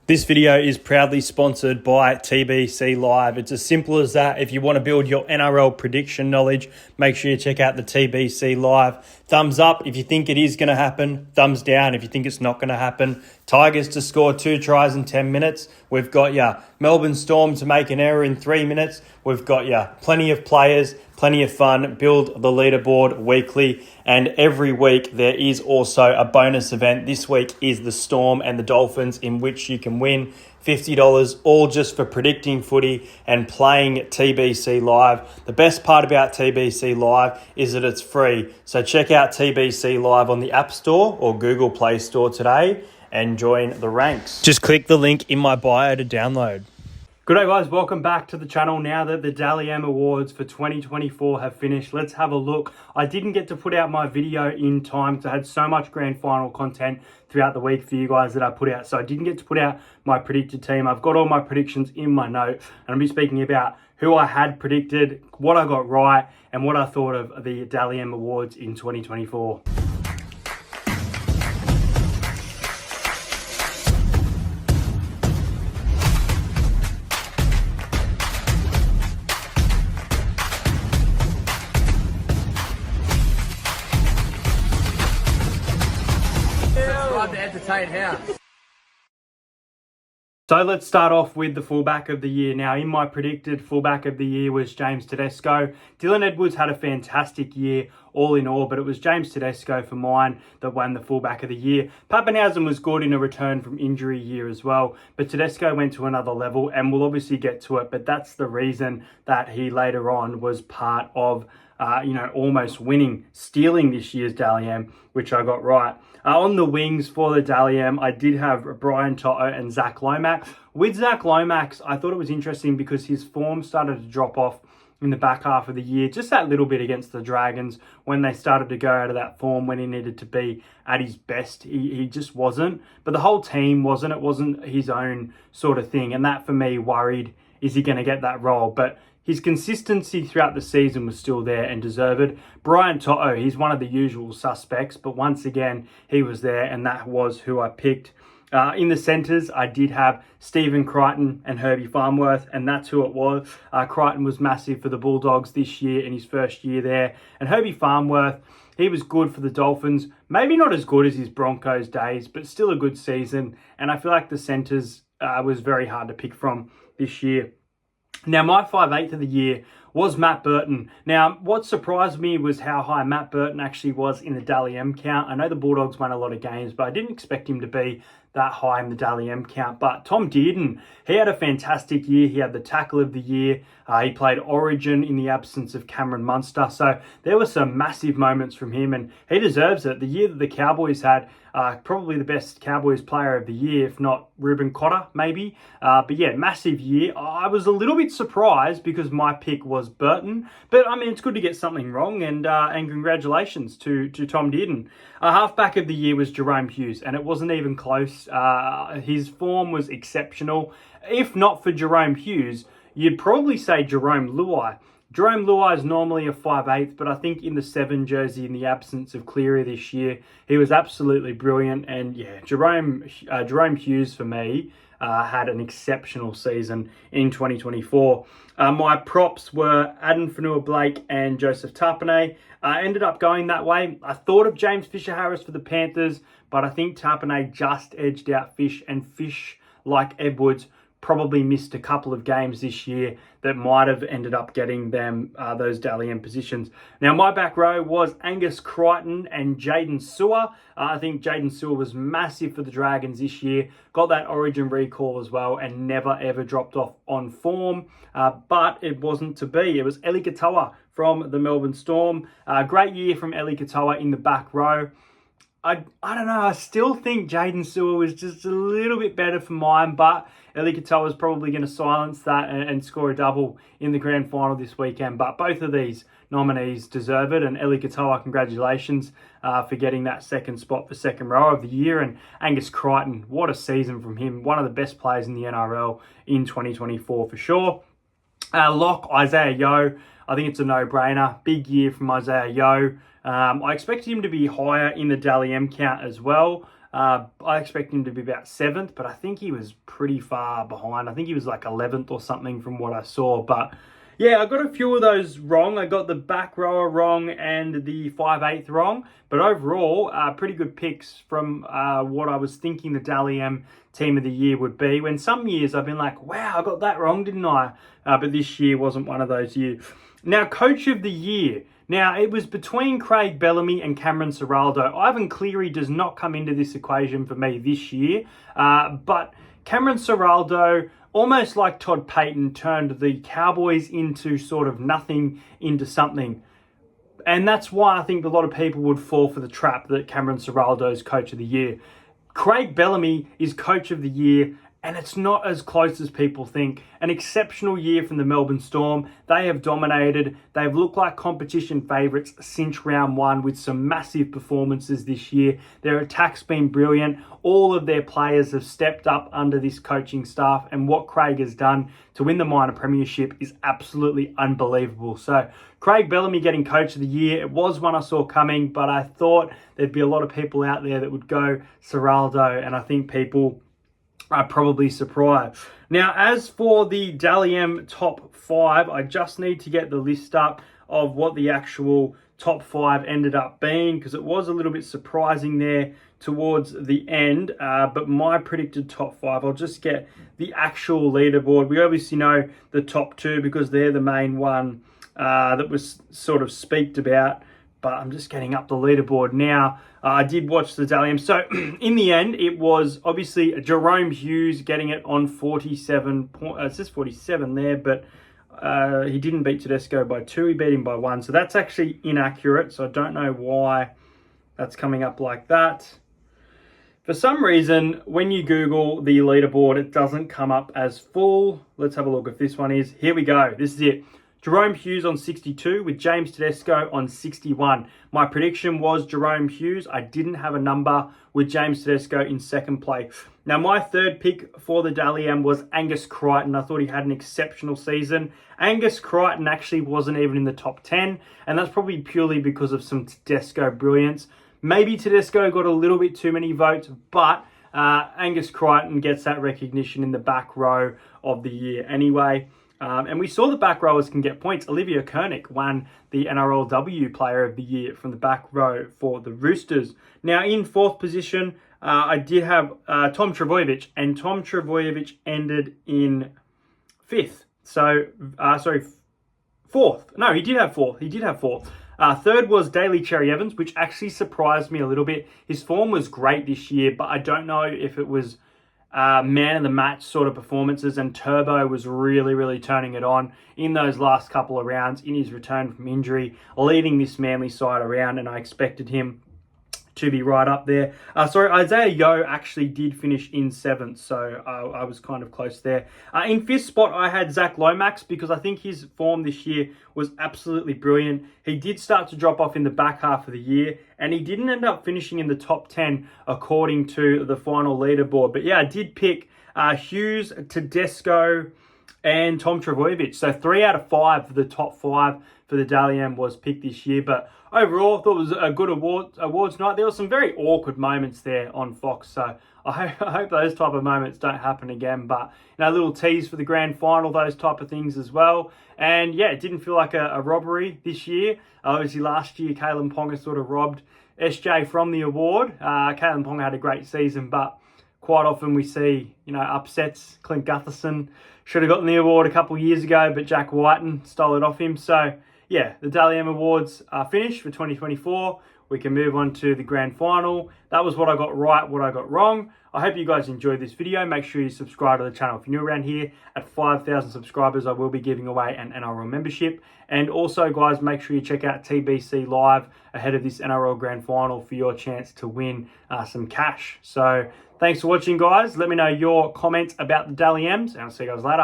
This video is proudly sponsored by TBC Live. It's as simple as that. If you want to build your NRL prediction knowledge, make sure you check out the TBC Live. Thumbs up if you think it is going to happen. Thumbs down if you think it's not going to happen. Tigers to score 2 tries in 10 minutes. We've got ya Melbourne Storm to make an error in 3 minutes. We've got ya plenty of players, plenty of fun. Build the leaderboard weekly, and every week there is also a bonus event. This week is the Storm and the Dolphins, in which you can win $50, all just for predicting footy and playing TBC Live. The best part about TBC Live is that it's free. So check out TBC Live on the App Store or Google Play Store today and join the ranks. Just click the link in my bio to download. Good day, guys. Welcome back to the channel. Now that the Dally M Awards for 2024 have finished, let's have a look. I didn't get to put out my video in time because I had so much grand final content throughout the week for you guys that I put out. So I didn't get to put out my predicted team. I've got all my predictions in my note, and I'll be speaking about who I had predicted, what I got right, and what I thought of the Dally M Awards in 2024. So let's start off with the fullback of the year. Now, in my predicted fullback of the year was James Tedesco. Dylan Edwards had a fantastic year all in all, but it was James Tedesco for mine that won the fullback of the year. Pappenhausen was good in a return from injury year as well, but Tedesco went to another level, and we'll obviously get to it, but that's the reason that he later on was part of almost stealing this year's Dally M, which I got right. On the wings for the Dally M, I did have Brian Toto and Zach Lomax. With Zach Lomax, I thought it was interesting because his form started to drop off in the back half of the year, just that little bit against the Dragons when they started to go out of that form when he needed to be at his best. He just wasn't, but the whole team wasn't. It wasn't his own sort of thing, and that for me worried, is he going to get that role? But his consistency throughout the season was still there and deserved. Brian Toto, he's one of the usual suspects, but once again, he was there, and that was who I picked. In the centres, I did have Stephen Crichton and Herbie Farnworth, and that's who it was. Crichton was massive for the Bulldogs this year in his first year there. And Herbie Farnworth, he was good for the Dolphins. Maybe not as good as his Broncos days, but still a good season. And I feel like the centres was very hard to pick from this year. Now, my 5/8 of the year was Matt Burton. Now, what surprised me was how high Matt Burton actually was in the Dally M count. I know the Bulldogs won a lot of games, but I didn't expect him to be that high in the Dally M count. But Tom Dearden, he had a fantastic year. He had the tackle of the year. He played Origin in the absence of Cameron Munster. So there were some massive moments from him, and he deserves it. The year that the Cowboys had, probably the best Cowboys player of the year, if not Ruben Cotter, maybe. But yeah, massive year. I was a little bit surprised because my pick was Burton. But I mean, it's good to get something wrong, and congratulations to Tom Dearden. Halfback of the year was Jerome Hughes, and it wasn't even close. His form was exceptional. If not for Jerome Hughes, you'd probably say Jerome Luai. Jerome Luai is normally a 5/8, but I think in the 7 jersey, in the absence of Cleary this year, he was absolutely brilliant. And yeah, Jerome Hughes for me had an exceptional season in 2024. My props were Adam Fanua-Blake and Joseph Tapine. I ended up going that way. I thought of James Fisher-Harris for the Panthers, but I think Tapine just edged out Fish, and Fish, like Edwards, probably missed a couple of games this year that might have ended up getting them those Dally M positions. Now, my back row was Angus Crichton and Jaden Sewer. I think Jaden Sewer was massive for the Dragons this year. Got that Origin recall as well and never, ever dropped off on form. But it wasn't to be. It was Eli Katoa from the Melbourne Storm. Great year from Eli Katoa in the back row. I don't know. I still think Jaden Sewer was just a little bit better for mine, but Eli Katoa is probably going to silence that and score a double in the grand final this weekend. But both of these nominees deserve it. And Eli Katoa, congratulations for getting that second spot for second row of the year. And Angus Crichton, what a season from him. One of the best players in the NRL in 2024 for sure. Lock, Isaiah Yeo. I think it's a no-brainer. Big year from Isaiah Yeo. I expected him to be higher in the Dally M count as well. I expect him to be about 7th, but I think he was pretty far behind. I think he was like 11th or something from what I saw. But yeah, I got a few of those wrong. I got the back rower wrong and the 5/8 wrong. But overall, pretty good picks from what I was thinking the Dally M team of the year would be. When some years I've been like, wow, I got that wrong, didn't I? But this year wasn't one of those years. Now, coach of the year. Now, it was between Craig Bellamy and Cameron Ciraldo. Ivan Cleary does not come into this equation for me this year. But Cameron Ciraldo, almost like Todd Payton, turned the Cowboys into sort of nothing into something. And that's why I think a lot of people would fall for the trap that Cameron Ciraldo is coach of the year. Craig Bellamy is coach of the year, and it's not as close as people think. An exceptional year from the Melbourne Storm. They have dominated. They've looked like competition favourites since round one with some massive performances this year. Their attack's been brilliant. All of their players have stepped up under this coaching staff, and what Craig has done to win the minor premiership is absolutely unbelievable. So Craig Bellamy getting coach of the year, it was one I saw coming, but I thought there'd be a lot of people out there that would go Ciraldo, and I think people are probably surprised. Now, as for the Dally M top 5, I just need to get the list up of what the actual top 5 ended up being, because it was a little bit surprising there towards the end. But my predicted top 5, I'll just get the actual leaderboard. We obviously know the top 2 because they're the main one that was sort of speaked about. But I'm just getting up the leaderboard now. I did watch the Dally M. So in the end, it was obviously Jerome Hughes getting it on 47 points. It says 47 there, but he didn't beat Tedesco by 2. He beat him by 1. So that's actually inaccurate. So I don't know why that's coming up like that. For some reason, when you Google the leaderboard, it doesn't come up as full. Let's have a look if this one is. Here we go. This is it. Jerome Hughes on 62 with James Tedesco on 61. My prediction was Jerome Hughes. I didn't have a number with James Tedesco in second place. Now, my third pick for the Dally M was Angus Crichton. I thought he had an exceptional season. Angus Crichton actually wasn't even in the top 10, and that's probably purely because of some Tedesco brilliance. Maybe Tedesco got a little bit too many votes, but Angus Crichton gets that recognition in the back row of the year anyway. And we saw the back rowers can get points. Olivia Kernick won the NRLW Player of the Year from the back row for the Roosters. Now, in fourth position, I did have Tom Trbojevic, and Tom Trbojevic ended in fifth. So, fourth. No, he did have fourth. Third was Daly Cherry Evans, which actually surprised me a little bit. His form was great this year, but I don't know if it was man of the match sort of performances, and Turbo was really turning it on in those last couple of rounds in his return from injury, leading this Manly side around, and I expected him to be right up there. Isaiah Yeo actually did finish in 7th, so I was kind of close there. In 5th spot, I had Zach Lomax because I think his form this year was absolutely brilliant. He did start to drop off in the back half of the year, and he didn't end up finishing in the top 10 according to the final leaderboard. But yeah, I did pick Hughes, Tedesco, and Tom Trbojevic. So 3 out of 5 for the top 5 for the Dally M was picked this year. But overall, I thought it was a good awards night. There were some very awkward moments there on Fox. So I hope those type of moments don't happen again. But, a little tease for the grand final, those type of things as well. And yeah, it didn't feel like a robbery this year. Obviously, last year, Kalen Ponga sort of robbed SJ from the award. Kalen Ponga had a great season, but quite often we see, upsets. Clint Gutherson should have gotten the award a couple of years ago, but Jack Whiten stole it off him. So yeah, the Dally M Awards are finished for 2024. We can move on to the grand final. That was what I got right, what I got wrong. I hope you guys enjoyed this video. Make sure you subscribe to the channel. If you're new around here, at 5,000 subscribers, I will be giving away an NRL membership. And also, guys, make sure you check out TBC Live ahead of this NRL grand final for your chance to win some cash. So thanks for watching, guys. Let me know your comments about the Dally M's, and I'll see you guys later.